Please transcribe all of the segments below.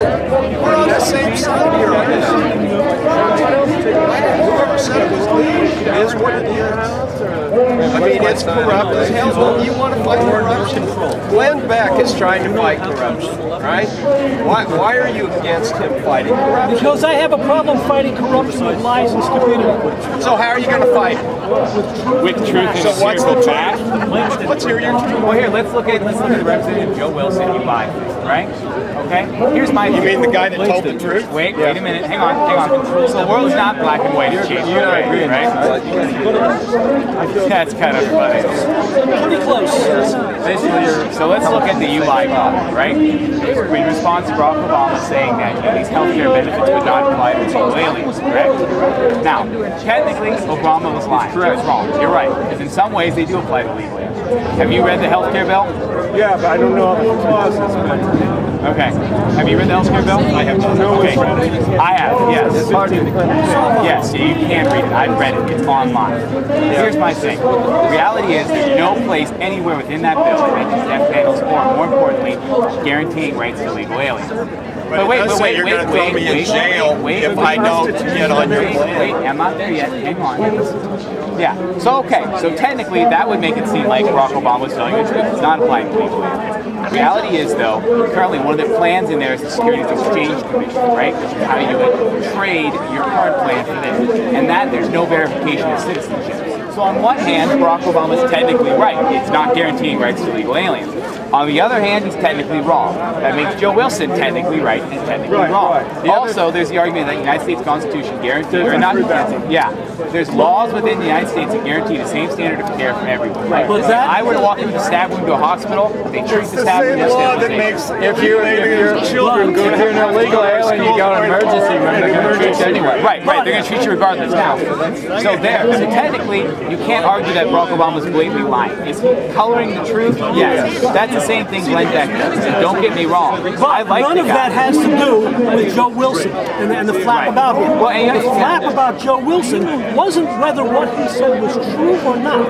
We're on the same side here on this. Whoever said it was legal is what it is. I mean, it's corrupt as hell. You want to fight corruption? Glenn Beck is trying to fight corruption, right? Why are you against him fighting corruption? Because I have a problem fighting corruption with lies and stupidity. So how are you going to fight it? With truth and so what's the truth? Let's hear your truth. Well, here, let's look at the representative Joe Wilson you buy, right? Okay? Here's my You mean the guy that told the truth? Wait a minute. Hang on. So the world's not black and white, it's changed, right? That's kind of funny. Pretty close. So let's look at the UI law, right? In response to Barack Obama saying that these healthcare benefits would not apply to illegal aliens, correct? Now, technically, Obama was lying. He was wrong. You're right, because in some ways they do apply to illegal aliens. Have you read the healthcare bill? Yeah, but I don't know all the clauses. Okay. Have you read the healthcare bill? I have not. Okay. I have, yes. Yes, you can read it. I've read it. It's online. Here's my thing. The reality is there's no place anywhere within that bill that mentions death panels or, more importantly, guaranteeing rights to illegal aliens. But wait, you're going to throw me in jail if I don't get on your plan. Wait, I'm not there yet. Hang on. Yeah. So, okay. So, technically, that would make it seem like Barack Obama was telling the truth. It's not applying to illegal aliens. The reality is, though, currently one of the plans in there is the Securities Exchange Commission, right? Which is how you would trade your card plan for this. And that there's no verification of citizenship. So on one hand, Barack Obama is technically right. It's not guaranteeing rights to illegal aliens. On the other hand, he's technically wrong. That makes Joe Wilson technically right and technically wrong. Also, there's the argument that the United States Constitution guarantees, or not guarantees, there's laws within the United States that guarantee the same standard of care for everyone. Right? If I were to walk into the stab wound to a hospital, they treat the stab wound as law that makes if your children go to an illegal alien, you go to emergency room, they're going to treat you anyway. Right, they're going to treat you regardless now. So technically, you can't argue that Barack Obama's blatantly lying. Is he coloring the truth? Yes. That's the same thing Glenn Beck does. And don't get me wrong. I like none of that has to do with Joe Wilson and the flap about him. Well, the flap about Joe Wilson wasn't whether what he said was true or not.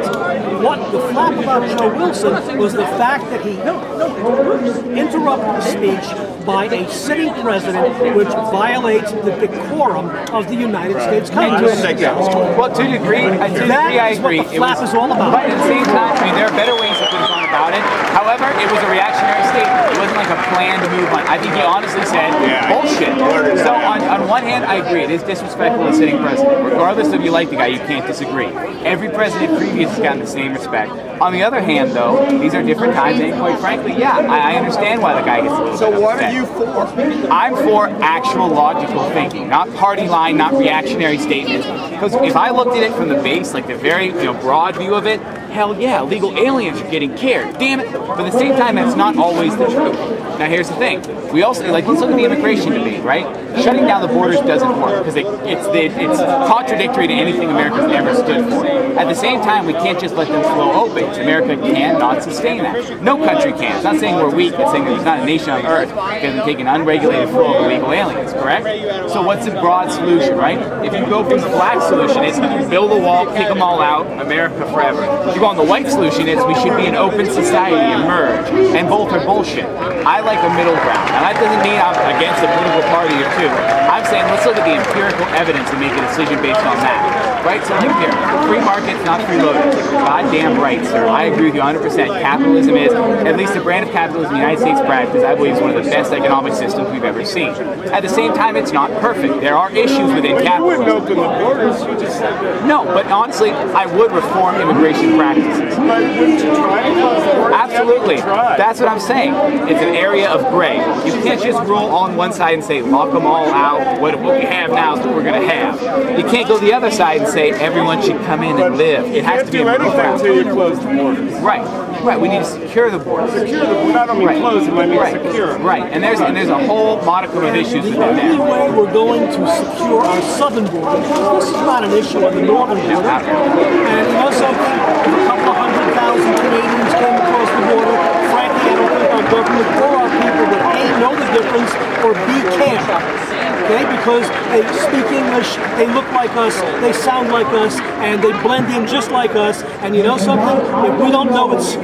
What the flap about Joe Wilson was the fact that he interrupted the speech by a sitting president, which violates the decorum of the United States Congress. Well, to a degree, I agree. What the flap is all about. But at the same time, I mean, there are better ways to put on about it. However, it was a reactionary statement. It wasn't like a planned move on. I think he honestly said, bullshit. So on one hand, I agree. It is disrespectful to a sitting president. Regardless if you like the guy, you can't disagree. Every president previous has gotten the same respect. On the other hand, though, these are different times, and quite frankly, I understand why the guy gets a little So bit what upset. are you for? I'm for actual logical thinking, not party line, not reactionary statements. Because if I looked at it from the base, like the very broad view of it, hell yeah, illegal aliens are getting cared. Damn it. But at the same time, that's not always the truth. Now here's the thing. We also, let's look at the immigration debate, right? Shutting down the borders doesn't work because it's contradictory to anything America's ever stood for. At the same time, we can't just let them flow open. America cannot sustain that. No country can. It's not saying we're weak. It's saying that there's not a nation on earth that can take an unregulated flow of illegal aliens, correct? So what's the broad solution, right? If you go from the black solution, it's build a wall, kick them all out, America forever. If you go on the white solution, it's we should be an open society and merge. And both are bullshit. I like a middle ground. Now that doesn't mean I'm against a political party or two. I'm saying let's look at the empirical evidence and make a decision based on that. Right? So look here. Free markets, not freeloaders. Goddamn right, sir. I agree with you 100%. Capitalism is, at least the brand of capitalism the United States practices, I believe is one of the best economic systems we've ever seen. At the same time, it's not perfect. There are issues within capitalism. You wouldn't open the borders, you just said that. No, but honestly, I would reform immigration practices. But wouldn't you try to close the borders? Absolutely. That's what I'm saying. It's an area of gray. You can't just rule on one side and say, lock them all out. What we have now is what we're going to have. You can't go the other side and say everyone should come in and live. It has to be a middle ground. Until you close the borders. Right. Right. We need to secure the borders. Secure the borders. Not only close them, I mean secure them. Right. And there's a whole modicum of issues The within only there. way we're going to secure our southern border, this is not an issue on the northern border, and also if a couple of 100,000 Canadians came across the border, frankly, I don't think our government or our people would A, know the difference, or B, can't. Okay, because they speak English, they look like us, they sound like us, and they blend in just like us. And you know something? If we don't know it's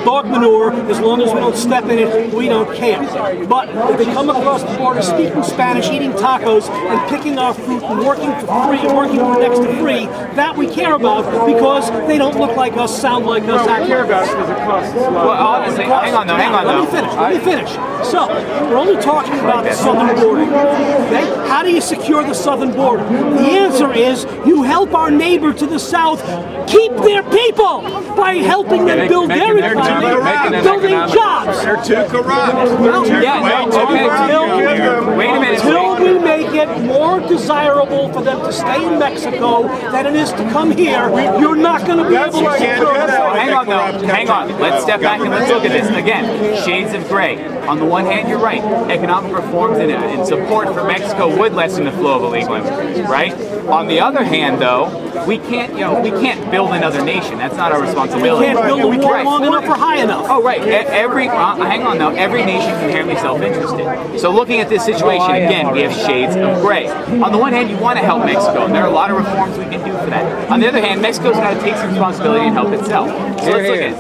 dog manure, as long as we don't step in it, we don't care. But if they come across the border speaking Spanish, eating tacos, and picking our fruit and working for free, working for next to free, that we care about because they don't look like us, sound like us. No, we care about it because it costs us a lot. Well, honestly, hang on though. Let me finish. So, we're only talking about the southern border. Okay? How do you secure the southern border? The answer is you help our neighbor to the south keep their people by helping them build their economy, building jobs. They're too corrupt. Wait a minute. Until we make it more desirable for them to stay in Mexico than it is to come here, you're not going to be able to secure that. Hang on, though. Hang on. Let's step back and let's look at this. Again, shades of gray. On the one hand, you're right. Economic reforms and support for Mexico would lessen the flow of illegal immigrants, right? On the other hand, though, we can't build another nation. That's not our responsibility. We can't build a wall long enough or high enough. Oh, right. Hang on, though. Every nation is inherently self-interested. So looking at this situation, again, we have shades of gray. On the one hand, you want to help Mexico, and there are a lot of reforms we can do for that. On the other hand, Mexico's got to take some responsibility and help itself. So let's look at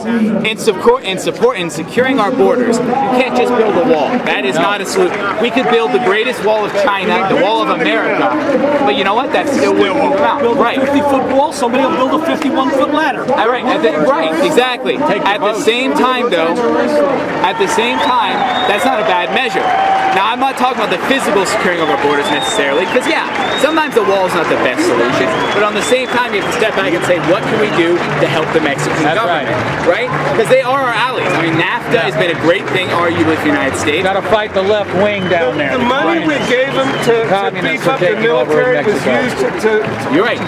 it. In securing our borders, you can't just build a wall. That is not a solution. We could build the greatest wall of China, the wall of America, but you know what? That still wouldn't keep them out. Build a 50-foot wall, somebody will build a 51-foot ladder. Right, exactly. At the same time, though, that's not a bad measure. Now, I'm not talking about the physical securing of our borders necessarily, because yeah, sometimes the wall is not the best solution, but on the same time, you have to step back and say, what can we do to help the Mexican government, right? Because they are our allies. I mean, NAFTA has been a great thing, arguably, for the United States. Got to fight the left wing down there. The money we gave them to beef up the military was used to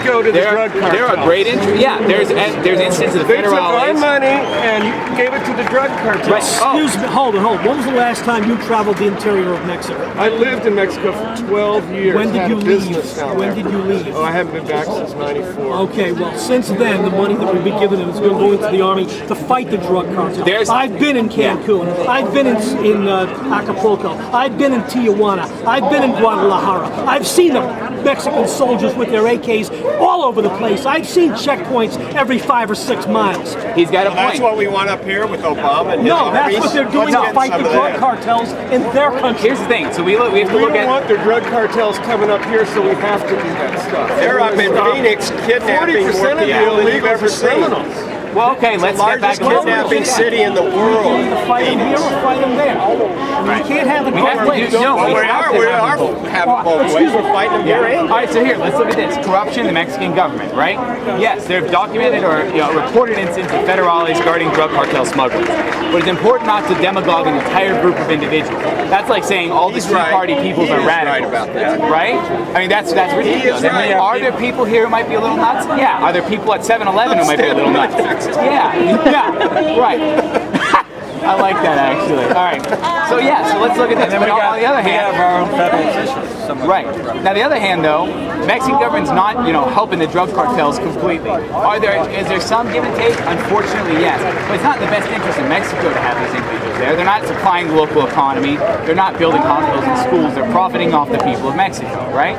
go to the drug cartel. There are great interests. Yeah, there's instances of They took federal our allies. money and gave it to the drug cartel. Right. Excuse me, hold on. When was the last time you traveled the interior of Mexico? I lived in Mexico for 12 years. When did you leave? When did you leave? Oh, I haven't been back since '94. Okay, well, since then, the money that we've been given is going to go into the army to fight the drug cartel. I've been in Cancun. I've been in Acapulco. I've been in Tijuana. I've been in Guadalajara. I've seen the Mexican soldiers with their AKs all over the place. I've seen checkpoints every 5 or 6 miles. He's got a point. That's what we want up here with Obama and his No, that's armies. what they're doing to fight the drug cartels in their country. Here's the thing. So we have to We look don't at. want the drug cartels coming up here, so we have to do that stuff. They're up in Phoenix kidnapping 40% of the illegals are criminals. Well, okay, let's get back Largest kidnapping city in the world. Either fight them here or fight them there. You can't have it both ways. We are having both ways. We're fighting them here. All right, so here, let's look at this. Corruption in the Mexican government, right? Yes, there have documented or reported incidents of federal allies guarding drug cartel smugglers. But it's important not to demagogue an entire group of individuals. That's like saying all the Tea Party peoples are radicals. Right about that. Right? I mean, that's ridiculous. Right. Are there people here who might be a little nuts? Yeah. Are there people at 7-Eleven who might be a little nuts? Yeah, right. I like that actually. All right. So let's look at this. On the other hand, we have our own federal officials. Right. Now, the other hand, though, Mexican government's not, helping the drug cartels completely. Is there some give and take? Unfortunately, yes. But it's not in the best interest of Mexico to have these individuals there. They're not supplying the local economy. They're not building hospitals and schools. They're profiting off the people of Mexico, right?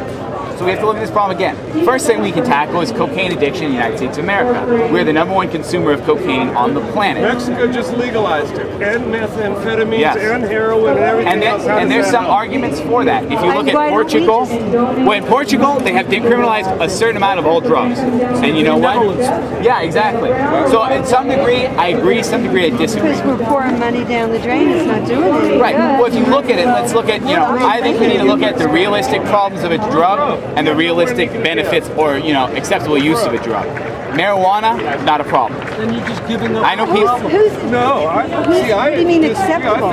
So we have to look at this problem again. First thing we can tackle is cocaine addiction in the United States of America. We're the #1 consumer of cocaine on the planet. Mexico just legalized it, and methamphetamines, Yes. and heroin, and everything else. And there's some arguments for that. If you look at Portugal, in Portugal, they have decriminalized a certain amount of all drugs. And you know what? Yeah, exactly. So in some degree, I agree, some degree I disagree. Because we're pouring money down the drain, it's not doing anything. Right. Well, if you look at it, let's look at, I think we need to look at the realistic problems of a drug and the realistic benefits or, acceptable use of a drug. Marijuana, not a problem. Then you're just giving up. I know people. What do you mean acceptable?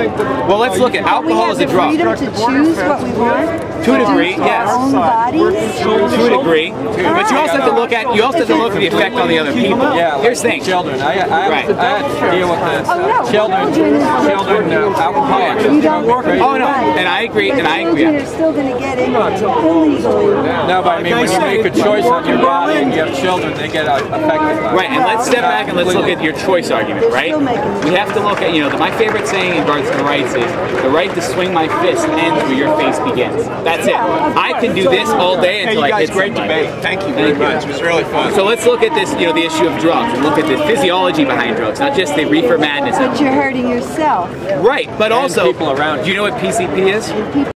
Well, let's look at alcohol as a drug. We have the freedom to choose what we want. To a degree, yes. Our own bodies. To a degree, but you also have to look at the effect on the other people. Yeah, Here's the thing. Children. I had to deal with this. Oh, no. Children, alcoholics. You don't. Oh no, and I agree. Children are still going to get it illegally. No, but I mean, when you make a choice on your body and you have children, they get a affected by it. Right, and let's step back and let's look at your choice argument, right? We have to look at, you know, my favorite saying in regards to the rights is, the right to swing my fist ends where your face begins. That's it. I can do this all day until I hit great somebody. debate. Thank you very much. It was really fun. So let's look at this, you know, the issue of drugs, and look at the physiology behind drugs, not just the reefer madness. But you're hurting yourself. Right, but also, people around do you know what PCP is?